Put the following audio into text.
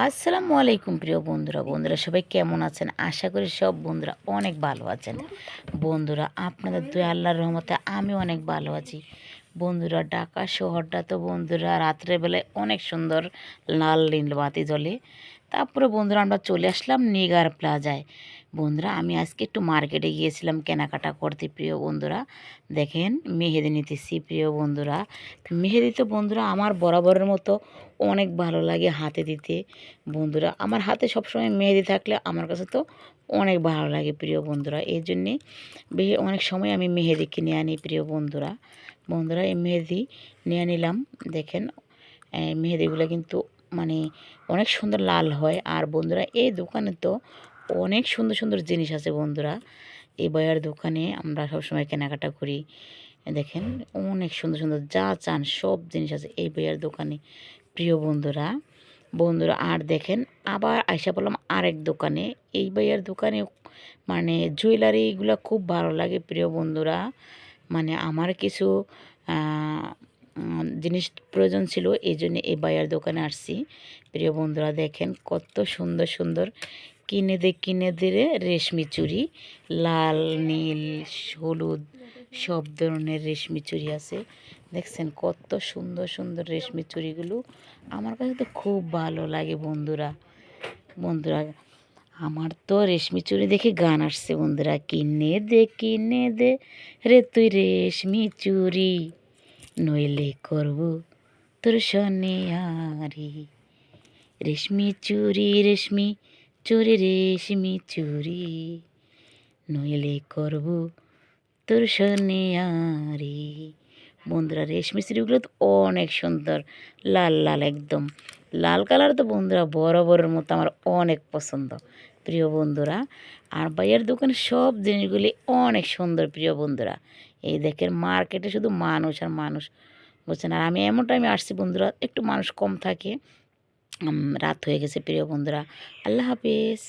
আসসালামু আলাইকুম প্রিয় বন্ধুরা সবাই কেমন আছেন? আশা করি সব বন্ধুরা অনেক ভালো আছেন। বন্ধুরা আপনাদের দয়া আল্লাহর রহমতে আমি অনেক ভালো আছি। বন্ধুরা ঢাকা শহরটা তো বন্ধুরা রাত্রের বেলায় অনেক সুন্দর লাল নীল বাতি জ্বলে। তারপরে বন্ধুরা আমরা চলে আসলাম নিগার প্লাজায়। বন্ধুরা আমি আজকে একটু মার্কেটে গিয়েছিলাম কেনাকাটা করতে প্রিয় বন্ধুরা। দেখেন মেহেদি নিতেছি প্রিয় বন্ধুরা। মেহেদি তো বন্ধুরা আমার বরাবরের মতো অনেক ভালো লাগে হাতে দিতে। বন্ধুরা আমার হাতে সবসময় মেহেদি থাকলে আমার কাছে তো অনেক ভালো লাগে প্রিয় বন্ধুরা। এই জন্যে অনেক সময় আমি মেহেদি কিনে আনি প্রিয় বন্ধুরা। বন্ধুরা এই মেহেদি নিয়ে নিলাম। দেখেন মেহেদিগুলো কিন্তু মানে অনেক সুন্দর লাল হয়। আর বন্ধুরা এই দোকানে তো অনেক সুন্দর সুন্দর জিনিস আছে বন্ধুরা। এই বইয়ের দোকানে আমরা সবসময় কেনাকাটা করি। দেখেন অনেক সুন্দর সুন্দর যা চান সব জিনিস আছে এই বইয়ের দোকানে প্রিয় বন্ধুরা। আর দেখেন আবার আইসা পড়লাম আরেক দোকানে। এই ভাইয়ার দোকানে মানে জুয়েলারিগুলো খুব ভালো লাগে প্রিয় বন্ধুরা। মানে আমার কিছু জিনিস প্রয়োজন ছিল, এই জন্য এই ভাইয়ার দোকানে আসছি প্রিয় বন্ধুরা। দেখেন কত সুন্দর সুন্দর কিনে দিলে রেশমি চুড়ি, লাল নীল হলুদ সব ধরনের রেশমি চুড়ি আছে। দেখছেন কত সুন্দর সুন্দর রেশমি চুড়িগুলো আমার কাছে তো খুব ভালো লাগে বন্ধুরা আমার তো রেশমি চুড়ি দেখে গান আসছে বন্ধুরা। কিনে দে রে তুই রেশমি চুড়ি, নইলে করব তোর সনে আরি। রেশমি চুড়ি নইলে করব তোর সনে আরি। বন্ধুরা রেশমি চুড়িগুলো তো অনেক সুন্দর, লাল লাল একদম লাল কালার তো বন্ধুরা বরাবরের মতো আমার অনেক পছন্দ প্রিয় বন্ধুরা। আর ভাইয়ের দোকানে সব জিনিসগুলি অনেক সুন্দর প্রিয় বন্ধুরা। এই দেখেন মার্কেটে শুধু মানুষ আর মানুষ, বুঝছেন। আর আমি এমন টাইমে আসছি বন্ধুরা একটু মানুষ কম থাকে। রাত হয়ে গেছে প্রিয় বন্ধুরা। আল্লাহ হাফিজ।